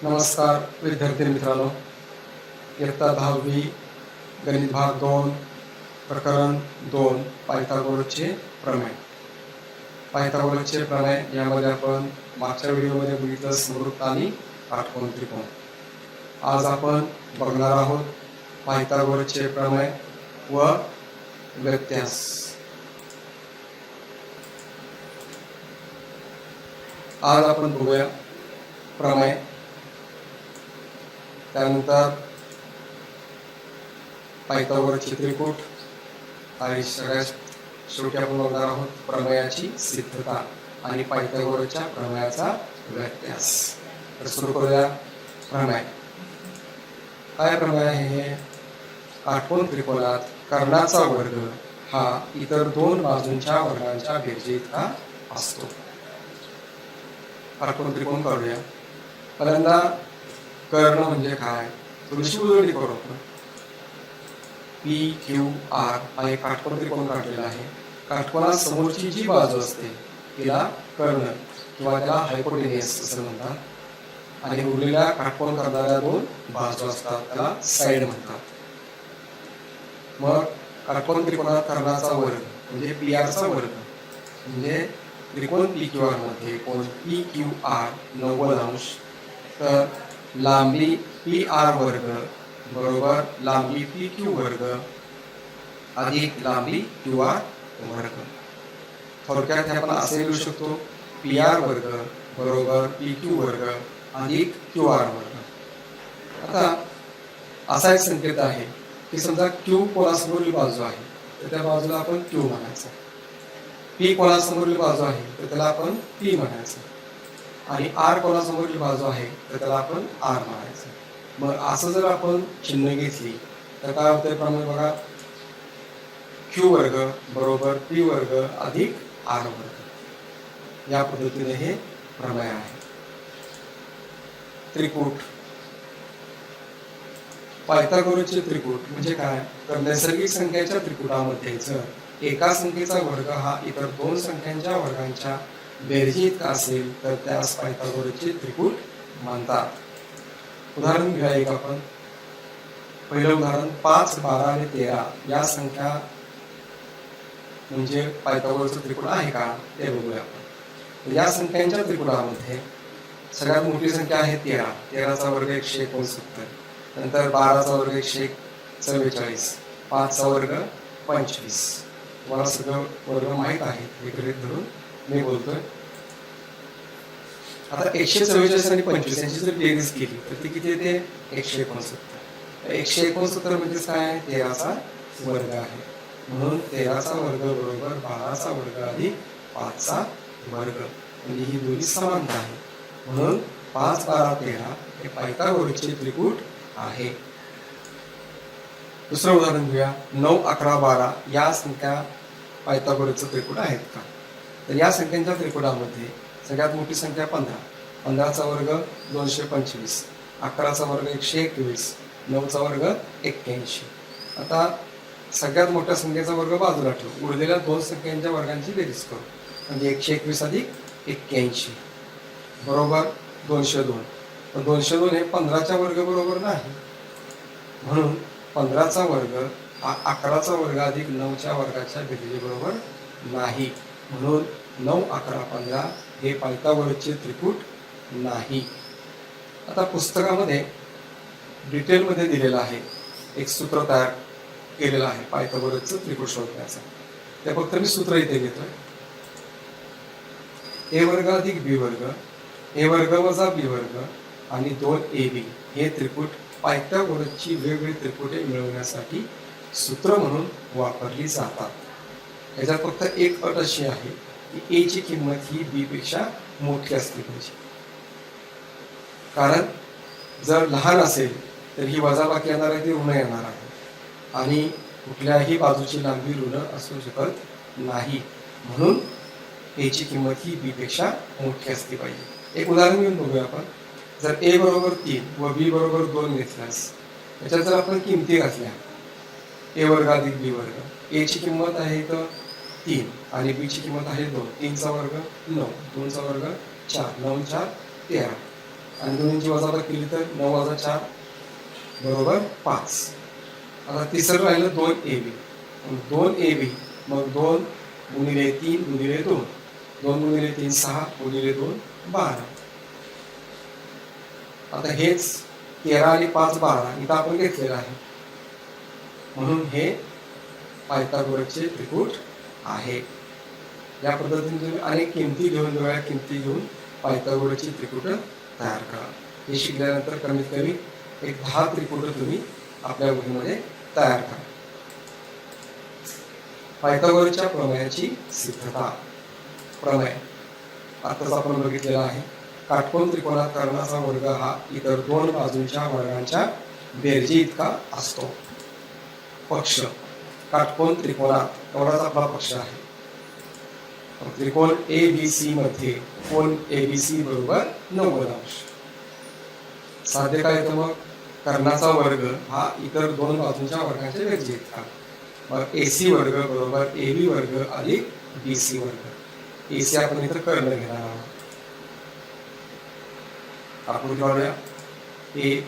नमस्कार विद्यार्थी मित्रांनो, इयत्ता 10वी गणित भाग 2 प्रकरण 2 पायथागोरसचे प्रमेय. पायथागोरसचे प्रमेय यामध्ये आपण मागच्या व्हिडिओमध्ये बघितलं समृद्ध आणि काटकोन त्रिकोण. आज आपण बघणार आहोत पायथागोरसचे प्रमेय व व्यत्यास. आज आपण बघूया प्रमेय, त्यानंतर पायथागोरसचे त्रिकूट आणि सगळ्यात शेवटी आपण बघणार आहोत प्रमेयाची सिद्धता आणि पायथागोरसच्या प्रमेयाचा व्यत्यास. तर सुरू करूया प्रमेय. काय प्रमेय आहे हे? काटकोन त्रिकोणात कर्णाचा वर्ग हा इतर दोन बाजूंच्या वर्गांच्या बेरजेइतका असतो. काटकोन त्रिकोण करूया. पहिल्यांदा कर्ण म्हणजे काय थोडीशी उजळणी करू आपण. पी क्यू आर हा एक काटकोन त्रिकोण काढलेला आहे. काटकोनात समोरची जी बाजू असते तिला कर्ण किंवा त्याला हायपोटेनियस असं म्हणतात, आणि उरलेल्या काटकोन करणाऱ्या दोन बाजू असतात त्याला साइड म्हणतात. मग काटकोन त्रिकोणात कर्णाचा वर्ग म्हणजे पी आर चा वर्ग म्हणजे त्रिकोण पी क्यू आर मध्ये कोण पी क्यू आर 90 अंश, तर लांबी पी आर वर्ग बरोबर लांबी पी क्यू वर्ग अधिक लांबी क्यू आर वर्ग. थोडक्यात आपण असे लिहू शकतो पी आर वर्ग बरोबर पी क्यू वर्ग अधिक क्यू आर वर्ग. आता असा एक संकेत आहे की समजा क्यू कोणासमोरील बाजू आहे तर त्या बाजूला आपण क्यू म्हणायचं, पी कोणासमोरील बाजू आहे तर त्याला आपण पी म्हणायचं, आणि आर कोणासमोरील बाजू आहे तर त्याला आपण आर म्हणायचं. मग असं जर आपण चिन्ह घेतली तर काय होतंय प्रमेय बघा, क्यू वर्ग बरोबर पी वर्ग अधिक आर वर्ग. या पद्धतीने हे प्रमेय आहे. त्रिकूट. पायथागोरसचे त्रिकूट म्हणजे काय, तर नैसर्गिक संख्येच्या त्रिकूटामध्ये जर एका संख्येचा वर्ग हा इतर दोन संख्यांच्या वर्गांच्या बेरजी इतका असेल तर त्यास पायथागोरसचे त्रिकूट म्हणतात. उदाहरण घेऊया एक आपण. पहिलं उदाहरण 5, 12 आणि 13 या संख्या म्हणजे पायथागोरसचे त्रिकूट आहे का ते बघूया आपण. या संख्यांच्या त्रिकूटामध्ये सगळ्यात मोठी संख्या आहे 13. 13 चा वर्ग 169, नंतर 12 चा वर्ग 144, 5 चा वर्ग 25. तुम्हाला सगळं वर्ग माहीत आहे हे गृहीत धरून मी बोलतोय. आता 144 आणि 25 यांची जर बेरीज केली तर ती किती येते? 169. 169 म्हणजे काय, 13 चा वर्ग आहे. म्हणून 13 चा वर्ग बरोबर 12 चा वर्ग अधिक 5 चा वर्ग, म्हणजे ही दोन्ही समानता आहे. म्हणून 5, 12, 13 हे पायथागोरसचे त्रिकूट आहे. दुसरं उदाहरण घेऊया. 9, 11, 12 या संख्या पायथागोरसचे त्रिकूट आहेत का? तर या संख्यांच्या त्रिकूटामध्ये सगळ्यात मोठी संख्या 15. 15 चा वर्ग 225, 11 चा वर्ग 121, 9 चा वर्ग 81. आता सगळ्यात मोठ्या संख्येचा वर्ग बाजूला ठेवू, उरलेल्या दोन संख्यांच्या वर्गांची बेरीज करू, म्हणजे 121 अधिक 81 बरोबर 202. पण 202 हे 15 चा वर्ग बरोबर नाही, म्हणून 15 चा वर्ग हा 11 चा वर्ग अधिक 9 च्या वर्गाच्या बेरजी बरोबर नाही. म्हणून 9, 11, 15 हे पायथागोरसचे त्रिकूट नाही. आता पुस्तकामध्ये डिटेलमध्ये दिलेलं आहे, एक सूत्र तयार केलेलं आहे पायथागोरसचं त्रिकूट शोधण्याचं. ते फक्त मी सूत्र इथे घेतोय. ए वर्ग अधिक बी वर्ग, ए वर्ग वजा बी वर्ग आणि 2ab हे त्रिकूट पायथागोरसची वेगवेगळी त्रिकुटे मिळवण्यासाठी सूत्र म्हणून वापरली जातात. याच्यात फक्त एक अट अशी आहे की ए ची किंमत ही बी पेक्षा मोठी असली पाहिजे. कारण जर लहान असेल तर ही वजाबाकी येणार आहे ती ऋण येणार आहे, आणि कुठल्याही बाजूची लांबी ऋण असू शकत नाही. म्हणून ए ची किंमत ही बी पेक्षा मोठी असली पाहिजे. एक उदाहरण घेऊन बघूया आपण. जर ए बरोबर 3 व बी बरोबर 2 घेतल्यास त्याच्यात जर आपण किमती घातल्या ए वर्ग अधिक बी वर्ग, ए ची किंमत आहे तर 3 आणि बी ची किंमत आहे 2. 3 चा वर्ग 9, 2 चा वर्ग 4, 9 4 13. आणि दोन्हींची वजाबाकी केली तर 9 वजा 4 बरोबर 5. आता तिसरं राहिलं 2AB. 2AB मग 2 गुणिले 3 गुणिले 2, 2 गुणिले 3 6 गुणिले 2 12. आता हेच 13 आणि 5 12 इथं आपण घेतलेलं आहे, म्हणून हे पायथागोरसचे त्रिकूट आहे. या पद्धतीने तुम्ही अनेक किमती घेऊन वेगवेगळ्या किमती घेऊन पायथागोरसची त्रिकूट तयार करा. हे शिकल्यानंतर कमीत कमी एक 10 त्रिकूट तुम्ही आपल्या वहीमध्ये तयार करा. पायथागोरसच्या प्रमेयाची सिद्धता. प्रमेय आताच आपण बघितलेला आहे. काटकोन त्रिकोणात कर्णाचा वर्ग हा इतर दोन बाजूंच्या वर्गांच्या बेरजी इतका असतो. पक्ष काटकोन त्रिकोणात एवढाच आपला पक्ष आहे. त्रिकोण ABC मध्ये कोण ABC बरोबर 90 अंश. साध्य काय येतं मग? कर्णाचा वर्ग हा इतर दोन बाजूंच्या वर्गांच्या बेरजी इतका. मग AC वर्ग बरोबर AB वर्ग अधिक BC वर्ग. AC आपण इथं कर्ण घेणार आहोत. आकृती वाढूया. ABC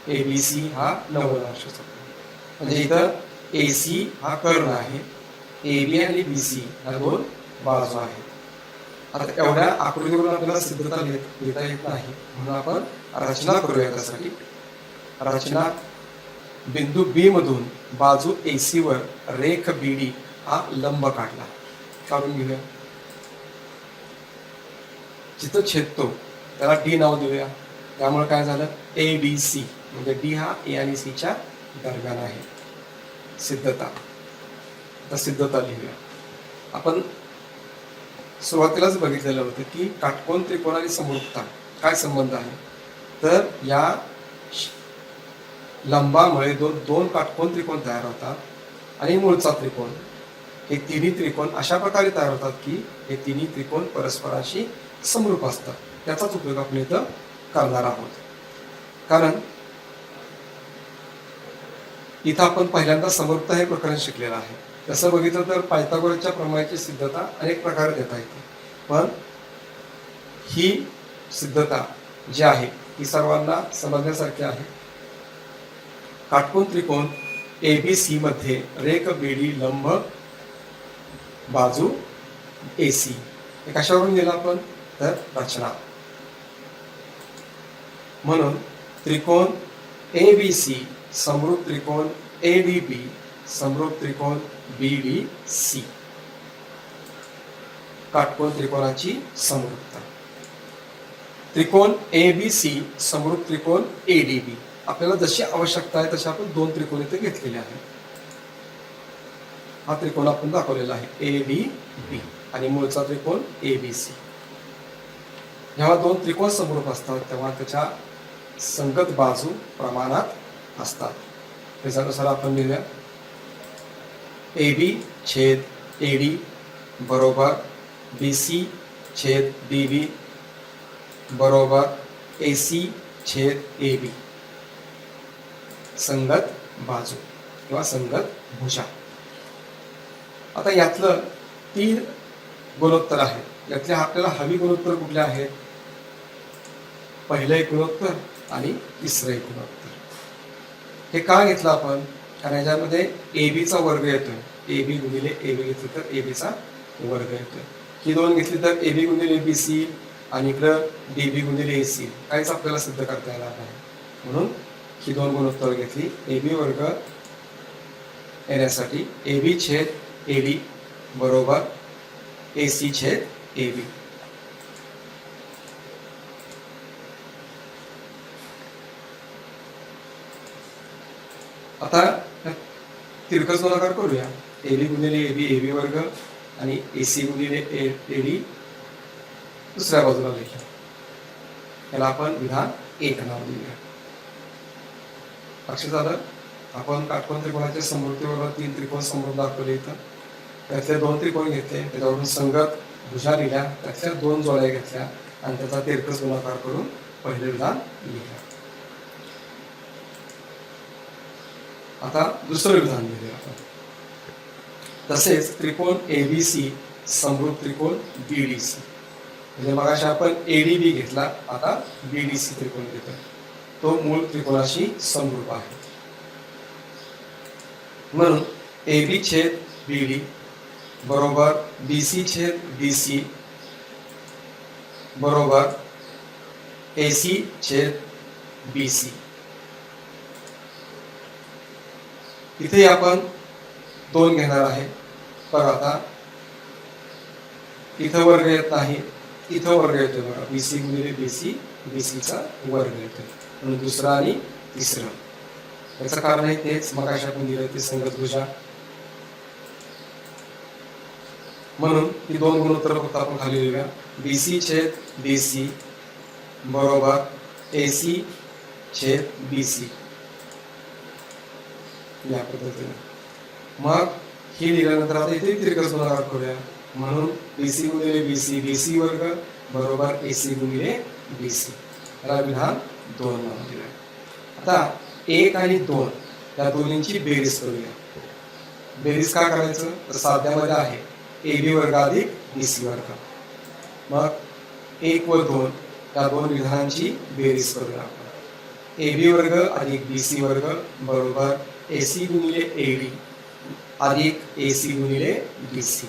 ABC हा 90 अंश असतो. म्हणजे इथं AC हा कर्ण आहे, AB आणि BC ह्या दोन बाजू आहेत. आता एवढ्या आकृतीवरून आपल्याला सिद्धता लिहिता येत नाही, म्हणून आपण रचना करूया. त्यासाठी रचना बिंदू B मधून बाजू AC वर रेख BD हा लंब काढला. काढून घेऊया. जिथं छेदतो त्याला D नाव देऊया. त्यामुळे काय झालं? ABC म्हणजे D हा A आणि C च्या दरम्यान आहे. सिद्धता. आता सिद्धता लिहूया. आपण सुरुवातीलाच बघितलेलं होतं की काटकोन त्रिकोण आणि समरूपता काय संबंध आहे. तर या लंबामुळे दोन काटकोन त्रिकोण तयार होतात आणि मूळचा त्रिकोण. हे तिन्ही त्रिकोण अशा प्रकारे तयार होतात की हे तिन्ही त्रिकोण परस्परांशी समरूप असतात. त्याचाच उपयोग आपण इथं करणार आहोत. कारण इथं आपण पहिल्यांदा समरूपता हे प्रकरण शिकलेलं आहे. तसं बघितलं तर पायथागोरसच्या प्रमेयाची सिद्धता अनेक प्रकारे देता येते, पण ही सिद्धता जी आहे ती सर्वांना समजण्यासारखी आहे. काटकोन त्रिकोण ABC मध्ये रेख BD लंब बाजू AC. हे कशावरून दिलं आपण? तर रचना. म्हणून त्रिकोण ABC समरूप त्रिकोण ADB समरूप त्रिकोण BDC. काटकोन त्रिकोणाची समरूपता. त्रिकोण ABC समरूप त्रिकोण ADB. आपल्याला जशी आवश्यकता आहे तसे आपण दोन त्रिकोण इथे घेतलेले आहेत. हा त्रिकोण आपण दाखवलेला आहे ADB आणि मूळचा त्रिकोण ABC. जेव्हा दोन त्रिकोण समरूप असतात तेव्हा त्याच्या संगत बाजू प्रमाणात असतात. त्याच्यानुसार आपण लिहूया. AB छेद AD बरोबर BC छेद BB बरोबर AC छेद AB. संगत बाजू किंवा संगत भुजा. आता यातलं 3 गुणोत्तर आहेत. यातले आपल्याला हवी गुणोत्तर कुठले आहेत? पहिलं एक गुणोत्तर आणि तिसरं एक गुणोत्तर. हे का घेतलं आपण? कारण याच्यामध्ये AB चा वर्ग येतोय. AB गुणिले AB घेतलं तर AB चा वर्ग येतोय. ही दोन घेतली तर AB गुणिले BC आणि इकडं DB गुणिले AC. काहीच आपल्याला सिद्ध करता येणार नाही, म्हणून ही दोन गुणोत्तर घेतली. AB वर्ग येण्यासाठी AB छेद AD बरोबर AC छेद AB. आता तिरकस गुणाकार करूया. AB गुणिले AB वर्ग आणि AC गुणिले AD दुसऱ्या बाजूला लिहूया. याला आपण विधान 1 नाव देऊया. लक्षात आलं? आपण काटकोन त्रिकोणाच्या समरूपतेवर 3 त्रिकोण समरूप दाखवले. इथं त्यातले 2 त्रिकोण घेतले, त्याच्यावरून संगत भुजा लिहिल्या, त्यातल्या 2 जोड्या घेतल्या आणि त्याचा तिरकस गुणाकार करून पहिले विधान लिहिलं. आता दुसरं विधान लिहिलं आपण. तसेच त्रिकोण ABC समरूप त्रिकोण BDC. म्हणजे मगाशी आपण एडीबी घेतला, आता बीडीसी त्रिकोण घेतो, तो मूळ त्रिकोणाशी समरूप आहे. म्हणून एबी छेद बीडी बरोबर बीसी छेद बीसी बरोबर एसी छेद बीसी. इथे आपण 2 घेणार आहे. पण आता इथं वर्ग येत नाही, इथं वर्ग येतोय बघा, बीसी गुणिले बीसी, बीसीचा वर्ग येतोय, म्हणून दुसरा आणि तिसरं. याचं कारण आहे तेच मगाशी आपण दिलं ते संगत भुजा. म्हणून ही 2 गुणोत्तर फक्त आपण खाली लिहूया. बीसी छेद बीसी बरोबर एसी छेद बीसी या पद्धतीने. मग ही लिहिल्यानंतर आता इथे तिरकस गुणाकार करूया. म्हणून बीसी गुणिले बीसी, बीसी वर्ग बरोबर एसी गुणिले बीसी. याला विधान 2 नाव दिलं. आता 1 आणि 2 या दोन्हींची बेरीज करूया. बेरीज का करायचं तर साध्यामध्ये आहे एबी वर्ग अधिक बीसी वर्ग. मग 1 व 2 या 2 विधानांची बेरीज करूया आपण. एबी वर्ग अधिक बीसी वर्ग बरोबर एसी गुणिले एडी अधिक एसी गुणिले बीसी.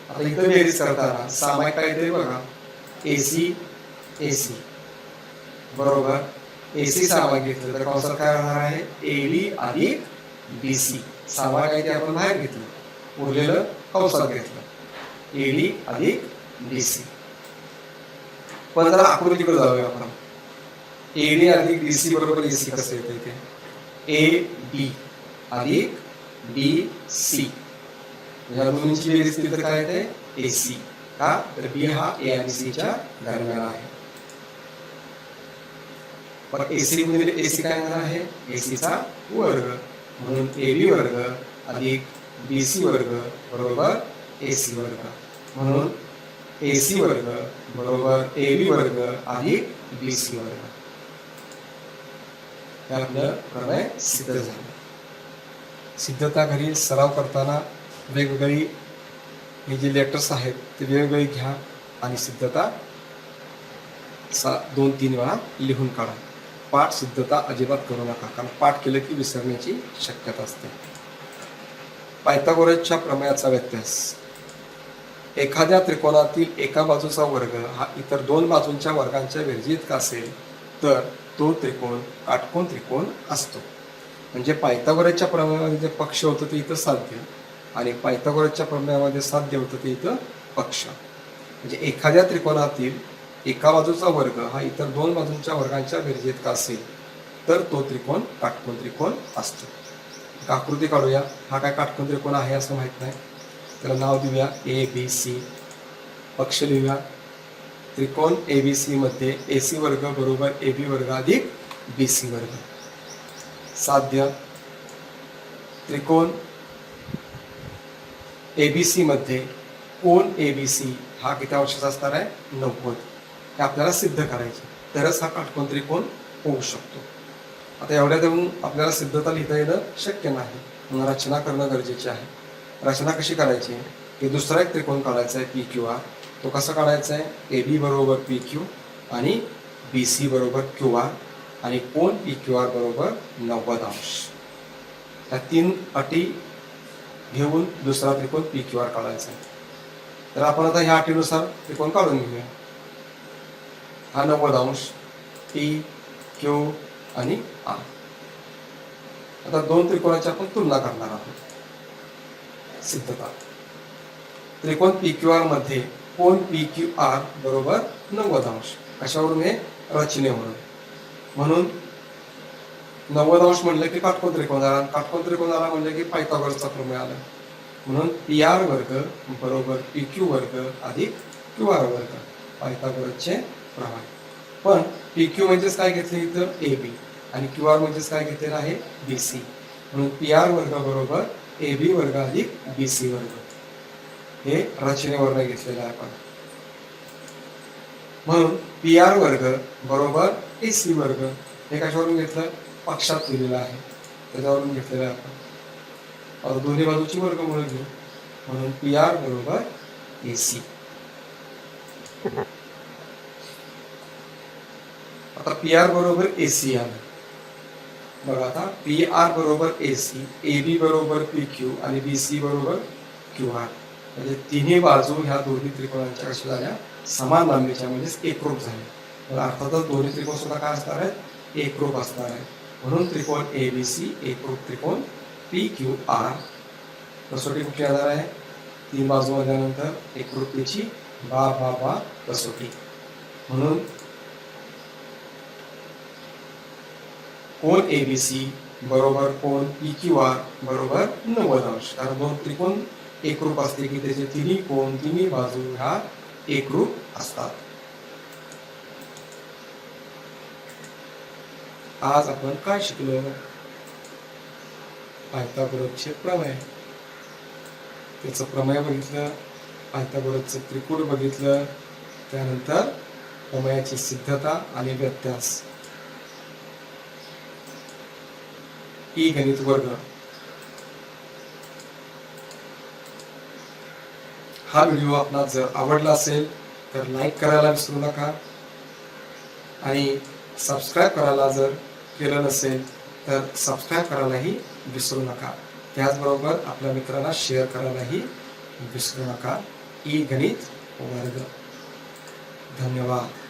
आता इथं बेरीज करताना सामायिक काय ते बघा, एसी एसी बरोबर एसी सामायिक घेतलं तर कंसात काय राहणार आहे, एडी अधिक बीसी. सामायिक आहे ते आपण बाहेर घेतलं, उरलेलं कंसात घेतलं, एडी अधिक बीसी. पण जरा आकृतीकडे जाऊया आपण. एडी अधिक बीसी बरोबर एसी कसं येतं इथे, ए बी अधिक बी सी. या दोन्हींची बेरीज केली तर काय येते, एसी. का तर बी हा ए आणि सी च्या दरम्यान आहे. पण एसी गुणिले एसी काय होणार आहे, एसीचा वर्ग. म्हणून एबी वर्ग अधिक बीसी वर्ग बरोबर एसी वर्ग. म्हणून एसी वर्ग बरोबर एबी वर्ग अधिक बीसी वर्ग. हे आपलं प्रमेय सिद्ध झालं. सिद्धता घरी सराव करताना वेगवेगळी हे जे लेटर्स आहेत ते वेगवेगळी घ्या आणि सिद्धता 2-3 वेळा लिहून काढा. पाठ सिद्धता अजिबात करू नका, कारण पाठ केलं की विसरण्याची शक्यता असते. पायथागोरसच्या प्रमेयाचा व्यत्यास. एखाद्या त्रिकोणातील एका बाजूचा वर्ग हा इतर 2 बाजूंच्या वर्गांच्या बेरजी इतका असेल तर तो त्रिकोण काटकोन त्रिकोण असतो. म्हणजे पायथागोरसच्या प्रमेयामध्ये जे पक्ष होतं ते इथं साध्य आणि पायथागोरसच्या प्रमेयामध्ये साध्य होतं ते इथं पक्ष. म्हणजे एखाद्या त्रिकोणातील एका बाजूचा वर्ग हा इतर 2 बाजूंच्या वर्गांच्या बेरजी इतका असेल तर तो त्रिकोण काटकोन त्रिकोण असतो. एक आकृती काढूया. हा काय काटकोन त्रिकोण आहे असं माहित नाही, त्याला नाव देऊया ए बी सी. पक्ष लिहूया. त्रिकोण ए बी सी मध्ये एसी वर्ग बरोबर एबी वर्ग अधिक बीसी वर्ग. साध्य. त्रिकोण एबीसी मध्ये कोन एबीसी हा किती अंशाचा असणार आहे, 90. हे आपल्याला सिद्ध करायचे, तरच हा काटकोन त्रिकोण होऊ शकतो. आता एवढ्या देऊन आपल्याला सिद्धता लिहिता येणं शक्य नाही, म्हणून रचना करणं गरजेचे आहे. रचना कशी करायची, की दुसरा एक त्रिकोण काढायचा आहे पी क्यू आर. तो कसा काढायचा आहे, ए बी बरोबर पी क्यू आणि बी सी बरोबर क्यू आर आणि कोन पी क्यू आर बरोबर 90 अंश. त्या 3 अटी घेऊन दुसरा त्रिकोण पी क्यू आर काढायचा आहे. तर आपण आता ह्या अटीनुसार त्रिकोण काढून घेऊया. हा 90 अंश, पी क्यू आणि आर. आता 2 त्रिकोणाची आपण तुलना करणार आहोत. सिद्धता. त्रिकोण पी क्यू आर मध्ये कोन पी क्यू आर बरोबर 90 अंश. कशावरून, हे रचनेवरून. म्हणून 90 अंश म्हणलं की काटकोन त्रिकोण आला, काटकोन त्रिकोण आला म्हणलं की पायथागोरसचा प्रमेय आला. म्हणून पी आर वर्ग बरोबर पी क्यू वर्ग अधिक क्यू आर वर्ग, पायथागोरसचे प्रमेय. पण पी क्यू म्हणजेच काय घेतले इथं, ए बी, आणि क्यू आर म्हणजेच काय घेतलेलं आहे, बी सी. म्हणून पी आर वर्ग बरोबर ए बी वर्ग अधिक बी सी वर्ग, हे रचनेवरून घेतलेलं आहे आपण. म्हणून पी आर वर्ग बरोबर ए सी वर्ग, हे कशावरून घेतलं, पक्षात लिहिलेलं आहे त्याच्यावरून घेतलेलं आहे आपण. दोन्ही बाजूची वर्गमूळ घेऊ. म्हणून पी आर बरोबर ए सी. आता पी आर बरोबर ए सी आलं. बघा आता पी आर बरोबर ए सी, ए बी बरोबर पी क्यू आणि बी सी बरोबर क्यू आर. म्हणजे तिन्ही बाजू ह्या दोन्ही त्रिकोणांच्या कशा झाल्या, समान लांबीच्या म्हणजेच एकरूप झाल्या. अर्थातच दोन्ही त्रिकोण सुद्धा काय असणार आहेत, एकरूप असणार आहे. म्हणून त्रिकोण ए बी सी एकरूप त्रिकोण पी क्यू आर. कसोटी कुठली येणार आहे, 3 बाजू आल्यानंतर एकरूपतेची बा बा बा कसोटी. म्हणून कोण ए बी सी बरोबर कोण पी क्यू आर बरोबर 90 अंश. कारण दोन त्रिकोण एकरूप असते की त्याचे तिन्ही कोण तिन्ही बाजू ह्या एकरूप असतात. आज आपण काय शिकलो, पायथागोरसचे प्रमेय. त्याचं प्रमेय बघितलं, पायथागोरसचं त्रिकोण बघितलं, त्यानंतर प्रमेयाची सिद्धता आणि व्यत्यास. ई गणित वर्ग हा व्हिडिओ आपला जर आवडला असेल तर लाईक करायला विसरू नका आणि सबस्क्राईब करायला जर केलं नसेल तर सबस्क्राईब करायलाही विसरू नका. त्याचबरोबर आपल्या मित्रांना शेअर करायलाही विसरू नका. ई गणित वर्ग. धन्यवाद.